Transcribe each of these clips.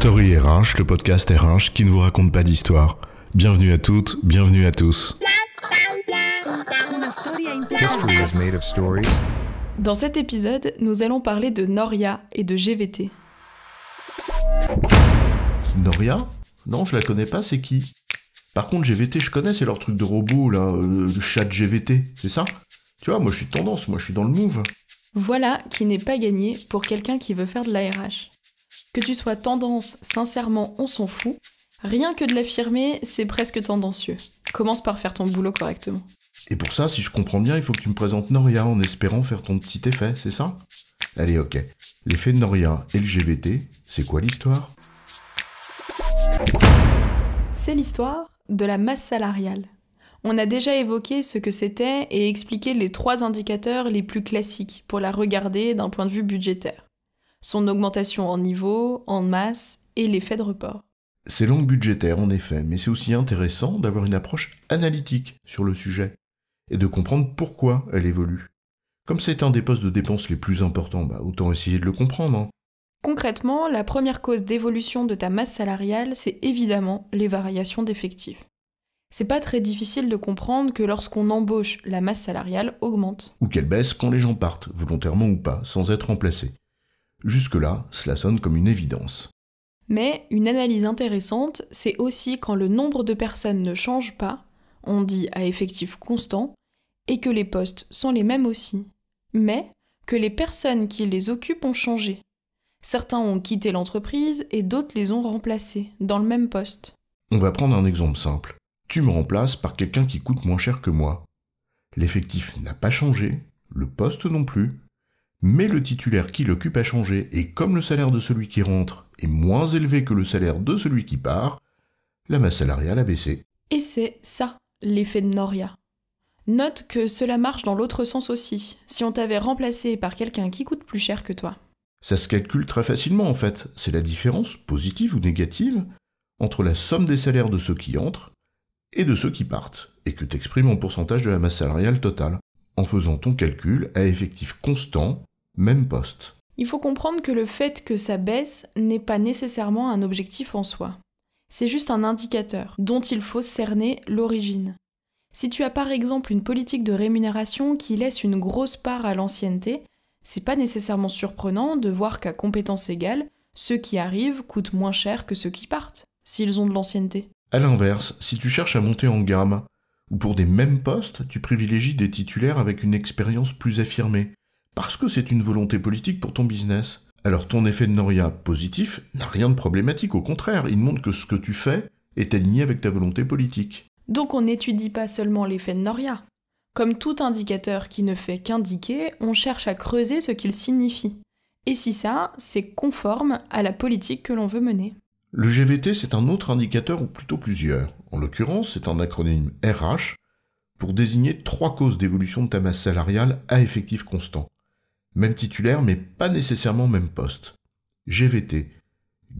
Story RH, le podcast RH qui ne vous raconte pas d'histoire. Bienvenue à toutes, bienvenue à tous. History is made of stories. Dans cet épisode, nous allons parler de Noria et de GVT. Noria? Non, je la connais pas, c'est qui? Par contre, GVT, je connais, c'est leur truc de robot, là, le chat GVT, c'est ça? Tu vois, moi je suis tendance, moi je suis dans le move. Voilà qui n'est pas gagné pour quelqu'un qui veut faire de la RH. Que tu sois tendance, sincèrement, on s'en fout. Rien que de l'affirmer, c'est presque tendancieux. Commence par faire ton boulot correctement. Et pour ça, si je comprends bien, il faut que tu me présentes Noria en espérant faire ton petit effet, c'est ça? Allez, ok. L'effet de Noria et le GVT, c'est quoi l'histoire? C'est l'histoire de la masse salariale. On a déjà évoqué ce que c'était et expliqué les 3 indicateurs les plus classiques pour la regarder d'un point de vue budgétaire. Son augmentation en niveau, en masse et l'effet de report. C'est long budgétaire en effet, mais c'est aussi intéressant d'avoir une approche analytique sur le sujet et de comprendre pourquoi elle évolue. Comme c'est un des postes de dépenses les plus importants, autant essayer de le comprendre. Hein. Concrètement, la première cause d'évolution de ta masse salariale, c'est évidemment les variations d'effectifs. C'est pas très difficile de comprendre que lorsqu'on embauche, la masse salariale augmente. Ou qu'elle baisse quand les gens partent, volontairement ou pas, sans être remplacés. Jusque-là, cela sonne comme une évidence. Mais une analyse intéressante, c'est aussi quand le nombre de personnes ne change pas, on dit à effectif constant, et que les postes sont les mêmes aussi, mais que les personnes qui les occupent ont changé. Certains ont quitté l'entreprise et d'autres les ont remplacés, dans le même poste. On va prendre un exemple simple. Tu me remplaces par quelqu'un qui coûte moins cher que moi. L'effectif n'a pas changé, le poste non plus, mais le titulaire qui l'occupe a changé, et comme le salaire de celui qui rentre est moins élevé que le salaire de celui qui part, la masse salariale a baissé. Et c'est ça, l'effet de Noria. Note que cela marche dans l'autre sens aussi, si on t'avait remplacé par quelqu'un qui coûte plus cher que toi. Ça se calcule très facilement en fait, c'est la différence, positive ou négative, entre la somme des salaires de ceux qui entrent et de ceux qui partent, et que t'exprimes en pourcentage de la masse salariale totale, en faisant ton calcul à effectif constant, même poste. Il faut comprendre que le fait que ça baisse n'est pas nécessairement un objectif en soi. C'est juste un indicateur dont il faut cerner l'origine. Si tu as par exemple une politique de rémunération qui laisse une grosse part à l'ancienneté, c'est pas nécessairement surprenant de voir qu'à compétences égales, ceux qui arrivent coûtent moins cher que ceux qui partent, s'ils ont de l'ancienneté. À l'inverse, si tu cherches à monter en gamme, ou pour des mêmes postes, tu privilégies des titulaires avec une expérience plus affirmée, parce que c'est une volonté politique pour ton business. Alors ton effet de Noria positif n'a rien de problématique, au contraire, il montre que ce que tu fais est aligné avec ta volonté politique. Donc on n'étudie pas seulement l'effet de Noria. Comme tout indicateur qui ne fait qu'indiquer, on cherche à creuser ce qu'il signifie. Et si ça, c'est conforme à la politique que l'on veut mener. Le GVT, c'est un autre indicateur, ou plutôt plusieurs. En l'occurrence, c'est un acronyme RH pour désigner 3 causes d'évolution de ta masse salariale à effectif constant. Même titulaire, mais pas nécessairement même poste. GVT,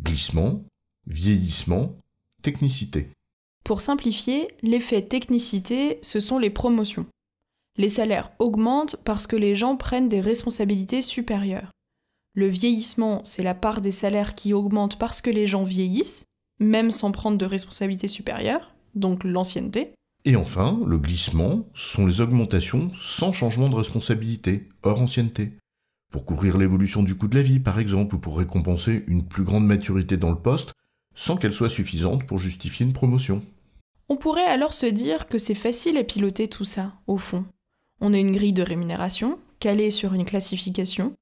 glissement, vieillissement, technicité. Pour simplifier, l'effet technicité, ce sont les promotions. Les salaires augmentent parce que les gens prennent des responsabilités supérieures. Le vieillissement, c'est la part des salaires qui augmente parce que les gens vieillissent, même sans prendre de responsabilités supérieures, donc l'ancienneté. Et enfin, le glissement sont les augmentations sans changement de responsabilité, hors ancienneté. Pour couvrir l'évolution du coût de la vie, par exemple, ou pour récompenser une plus grande maturité dans le poste, sans qu'elle soit suffisante pour justifier une promotion. On pourrait alors se dire que c'est facile à piloter tout ça, au fond. On a une grille de rémunération, calée sur une classification,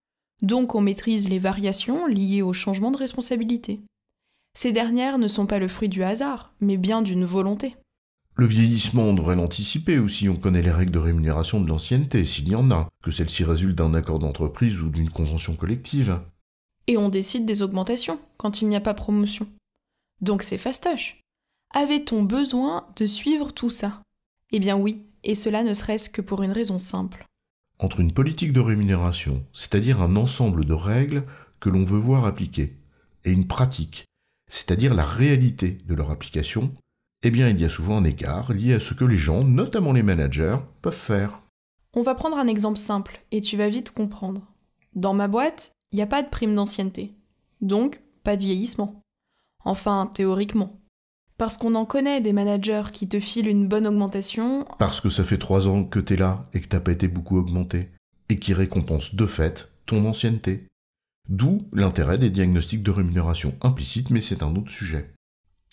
donc on maîtrise les variations liées au changement de responsabilité. Ces dernières ne sont pas le fruit du hasard, mais bien d'une volonté. Le vieillissement, on devrait l'anticiper aussi, on connaît les règles de rémunération de l'ancienneté, s'il y en a, que celle-ci résulte d'un accord d'entreprise ou d'une convention collective. Et on décide des augmentations, quand il n'y a pas promotion. Donc c'est fastoche. Avait-on besoin de suivre tout ça? Eh bien oui, et cela ne serait-ce que pour une raison simple. Entre une politique de rémunération, c'est-à-dire un ensemble de règles que l'on veut voir appliquées, et une pratique, c'est-à-dire la réalité de leur application, eh bien il y a souvent un écart lié à ce que les gens, notamment les managers, peuvent faire. On va prendre un exemple simple, et tu vas vite comprendre. Dans ma boîte, il n'y a pas de prime d'ancienneté. Donc, pas de vieillissement. Enfin, théoriquement. Parce qu'on en connaît des managers qui te filent une bonne augmentation. Parce que ça fait 3 ans que t'es là et que t'as pas été beaucoup augmenté. Et qui récompense de fait ton ancienneté. D'où l'intérêt des diagnostics de rémunération implicite, mais c'est un autre sujet.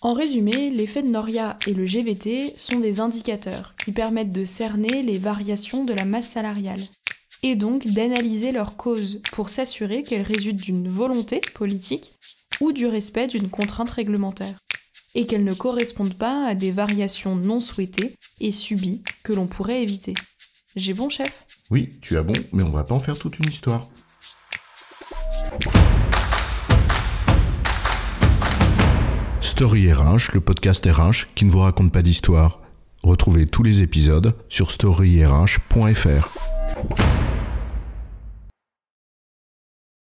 En résumé, l'effet de Noria et le GVT sont des indicateurs qui permettent de cerner les variations de la masse salariale, et donc d'analyser leurs causes pour s'assurer qu'elles résultent d'une volonté politique ou du respect d'une contrainte réglementaire, et qu'elles ne correspondent pas à des variations non souhaitées et subies que l'on pourrait éviter. J'ai bon, chef ? Oui, tu as bon, mais on va pas en faire toute une histoire. Story RH, le podcast RH qui ne vous raconte pas d'histoire. Retrouvez tous les épisodes sur storyrh.fr.